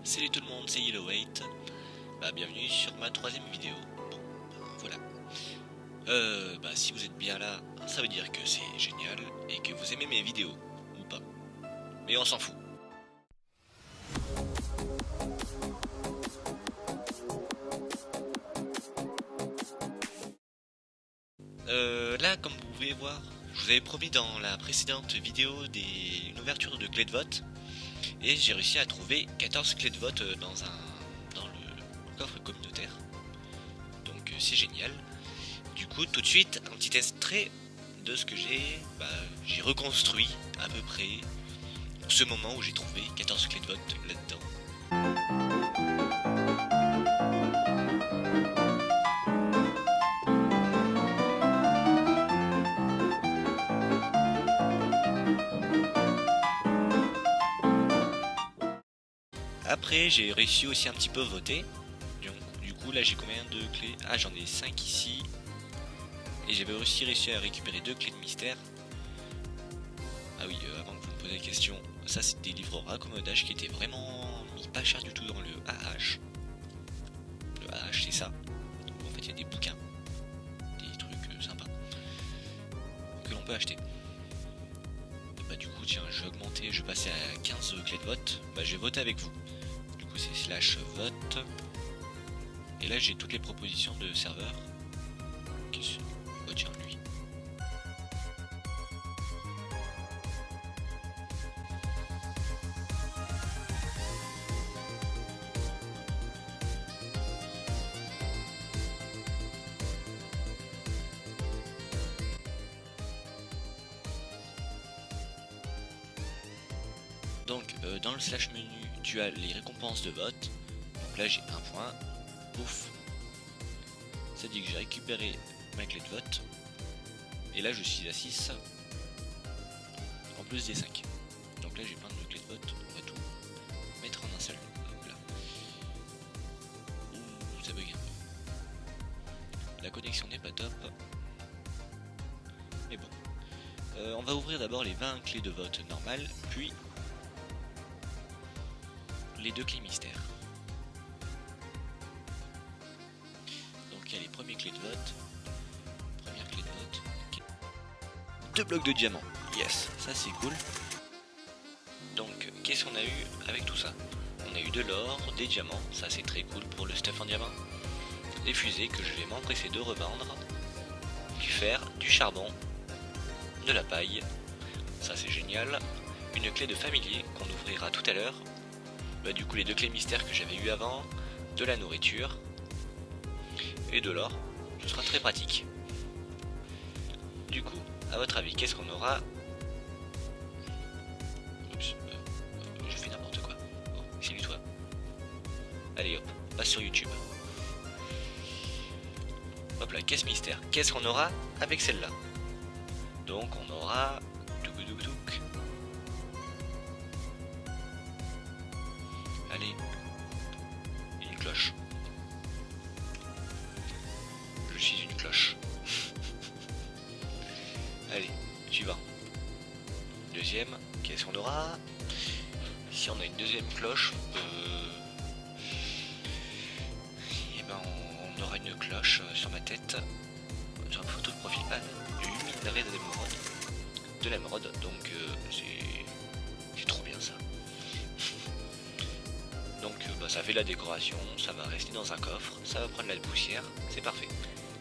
Salut tout le monde, c'est Yellowweight. Bienvenue sur ma troisième vidéo. Bon, voilà. Si vous êtes bien là, ça veut dire que c'est génial et que vous aimez mes vidéos, ou pas. Mais on s'en fout. Là, comme vous pouvez voir, je vous avais promis dans la précédente vidéo une ouverture de clé de vote. Et j'ai réussi à trouver 14 clés de vote dans le coffre communautaire. Donc c'est génial. Du coup, tout de suite, un petit extrait de ce que j'ai reconstruit à peu près ce moment où j'ai trouvé 14 clés de vote là-dedans. Après, j'ai réussi aussi un petit peu voter. Du coup, là, j'ai combien de clés? Ah, j'en ai 5 ici. Et j'avais aussi réussi à récupérer 2 clés de mystère. Ah oui, avant que vous me posiez la question, ça c'est des livres raccommodage qui étaient vraiment mis pas cher du tout dans le AH. Le AH c'est ça. En fait il y a des bouquins, des trucs sympas que l'on peut acheter. Du coup tiens, je vais augmenter, je vais passer à 15 clés de vote. Je vais voter avec vous. Du coup c'est /vote. Et là j'ai toutes les propositions de serveurs. Oh tiens lui. Donc dans le /menu tu as les récompenses de vote. Donc là j'ai un point. Ouf. Ça dit que j'ai récupéré ma clé de vote. Et là je suis à 6. En plus des 5. Donc là j'ai plein de clés de vote. On va tout mettre en un seul. Hop là. Ouh, ça bug un peu. La connexion n'est pas top. Mais bon. On va ouvrir d'abord les 20 clés de vote normales. Puis les 2 clés mystères. Donc il y a les premières clés de vote. Première clé de vote. 2 blocs de diamants. Yes, ça c'est cool. Donc qu'est-ce qu'on a eu avec tout ça? On a eu de l'or, des diamants, ça c'est très cool pour le stuff en diamant. Des fusées que je vais m'empresser de revendre. Du fer, du charbon, de la paille. Ça c'est génial. Une clé de familier qu'on ouvrira tout à l'heure. Du coup les 2 clés mystères que j'avais eu avant, de la nourriture et de l'or, ce sera très pratique. Du coup, à votre avis, qu'est-ce qu'on aura? Oups, je fais n'importe quoi. Oh, c'est du toi. Allez hop, passe sur YouTube. Hop là, caisse mystère. Qu'est-ce qu'on aura avec celle-là? Donc on aura... Allez, une cloche. Je suis une cloche. Allez, suivant. Deuxième, qu'est-ce qu'on aura? Si on a une deuxième cloche, on aura une cloche sur ma tête. Sur une photo de profil, du minerai de l'émeraude, donc c'est trop bien ça. Donc ça fait la décoration, ça va rester dans un coffre, ça va prendre la poussière, c'est parfait.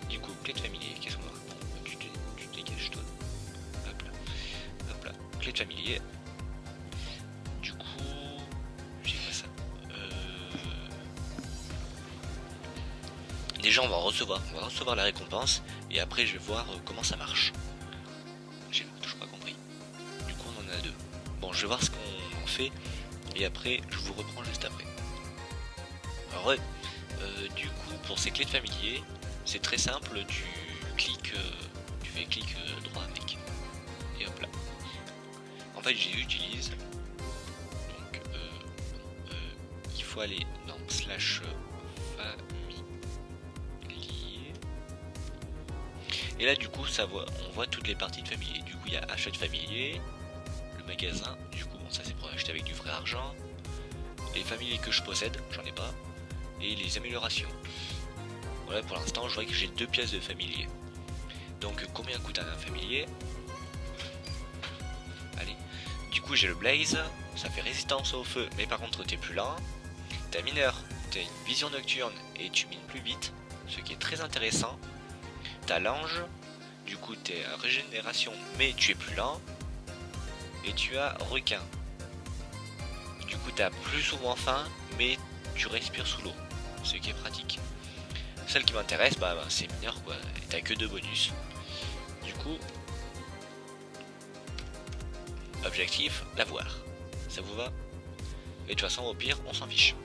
Du coup, clé de familier, qu'est-ce qu'on aura? Tu dégages toi. Hop là, clé de familier. Du coup, j'ai quoi ça? Déjà on va recevoir la récompense et après je vais voir comment ça marche. J'ai toujours pas compris. Du coup on en a 2. Bon, je vais voir ce qu'on en fait et après je vous reprends juste après. Alors du coup pour ces clés de familier, c'est très simple, tu fais clic droit avec et hop là. En fait j'utilise donc il faut aller dans /familier et là du coup on voit toutes les parties de familier. Du coup il y a achat de familier, le magasin, du coup bon, ça c'est pour acheter avec du vrai argent. les familiers que je possède, j'en ai pas, et les améliorations. Voilà, pour l'instant je vois que j'ai 2 pièces de familier. Donc combien coûte un familier? Allez, du coup j'ai le blaze, ça fait résistance au feu, mais par contre t'es plus lent. T'as mineur, t'as une vision nocturne et tu mines plus vite, ce qui est très intéressant. T'as l'ange, du coup t'es à régénération mais tu es plus lent. Et tu as requin. Du coup t'as plus souvent faim mais tu respires sous l'eau, ce qui est pratique. Celle qui m'intéresse c'est mineur quoi, et t'as que 2 bonus. Du coup, objectif, l'avoir. Ça vous va? Et de toute façon au pire on s'en fiche.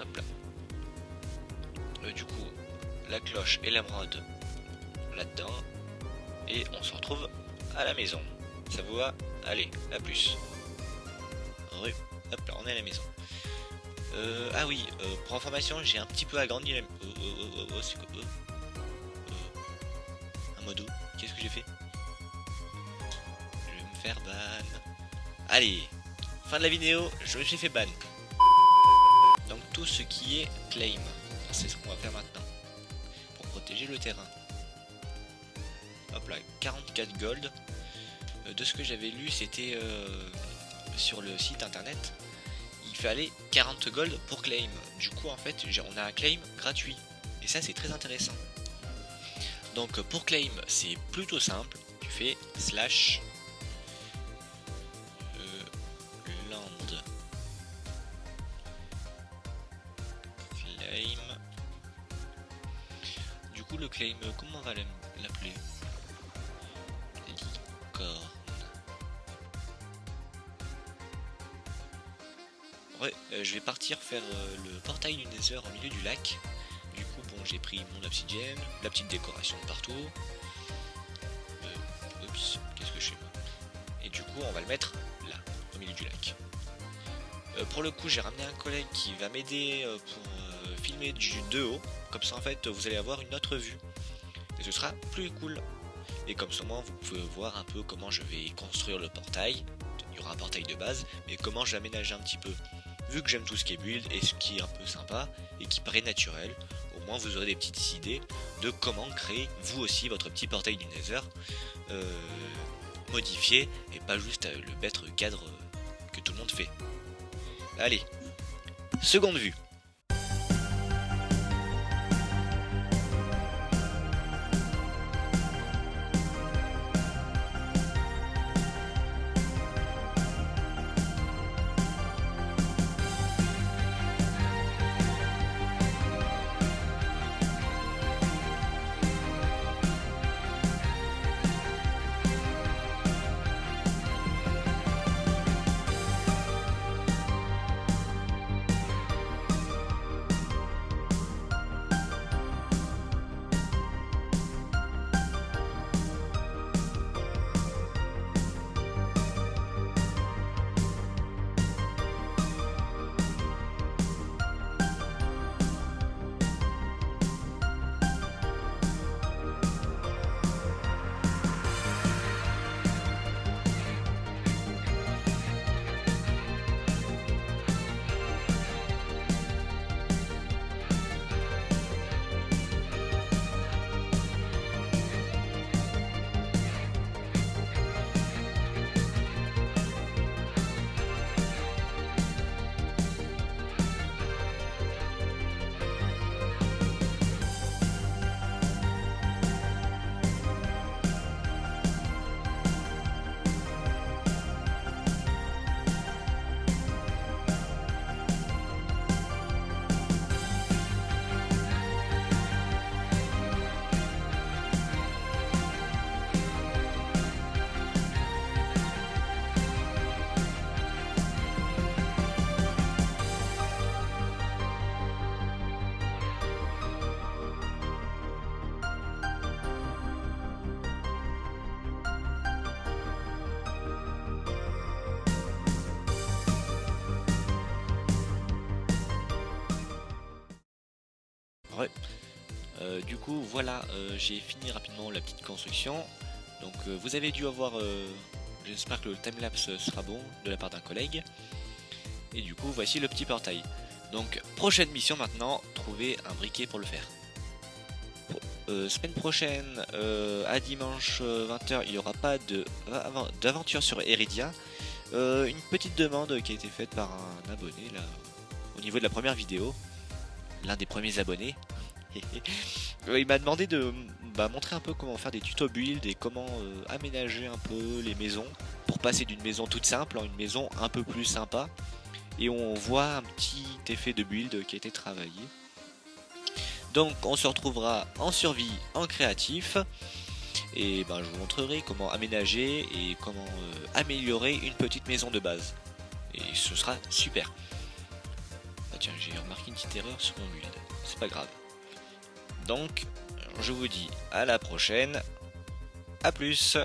Hop là. Du coup, la cloche et l'émeraude là-dedans. Et on se retrouve à la maison. Ça vous va? Allez, à plus. Hop là, on est à la maison. Ah oui, pour information, j'ai un petit peu agrandi la... c'est quoi? Un modo. Qu'est-ce que j'ai fait? Je vais me faire ban. Allez, fin de la vidéo, je me suis fait ban. Donc tout ce qui est claim, c'est ce qu'on va faire maintenant. Pour protéger le terrain. Hop là, 44 gold. De ce que j'avais lu, c'était sur le site internet. Il fallait 40 gold pour claim. Du coup, en fait, on a un claim gratuit. Et ça, c'est très intéressant. Donc, pour claim, c'est plutôt simple. Tu fais slash land claim. Du coup, le claim, comment on va l'appeler? Licorne. Ouais, je vais partir faire le portail du Nether au milieu du lac. Du coup, bon, j'ai pris mon obsidienne, la petite décoration de partout. Oups, qu'est-ce que je fais moi? Et du coup, on va le mettre là, au milieu du lac. Pour le coup, j'ai ramené un collègue qui va m'aider pour filmer de haut. Comme ça, en fait, vous allez avoir une autre vue. Et ce sera plus cool. Et comme ça, vous pouvez voir un peu comment je vais construire le portail. Il y aura un portail de base, mais comment je vais aménager un petit peu. Vu que j'aime tout ce qui est build et ce qui est un peu sympa et qui paraît naturel, au moins vous aurez des petites idées de comment créer vous aussi votre petit portail du Nether modifié et pas juste le bête cadre que tout le monde fait. Allez, seconde vue. Ouais. Du coup voilà, j'ai fini rapidement la petite construction. Donc vous avez dû avoir, j'espère que le timelapse sera bon de la part d'un collègue. Et du coup voici le petit portail. Donc prochaine mission maintenant, trouver un briquet pour le faire. Semaine prochaine, à dimanche 20h, il n'y aura pas d'aventure sur Eridia. Une petite demande qui a été faite par un abonné là, au niveau de la première vidéo. L'un des premiers abonnés. Il m'a demandé de montrer un peu comment faire des tutos build et comment aménager un peu les maisons pour passer d'une maison toute simple à une maison un peu plus sympa. Et on voit un petit effet de build qui a été travaillé. Donc on se retrouvera en survie, en créatif. Et je vous montrerai comment aménager et comment améliorer une petite maison de base. Et ce sera super. Ah tiens, j'ai remarqué une petite erreur sur mon build. C'est pas grave. Donc, je vous dis à la prochaine. A plus.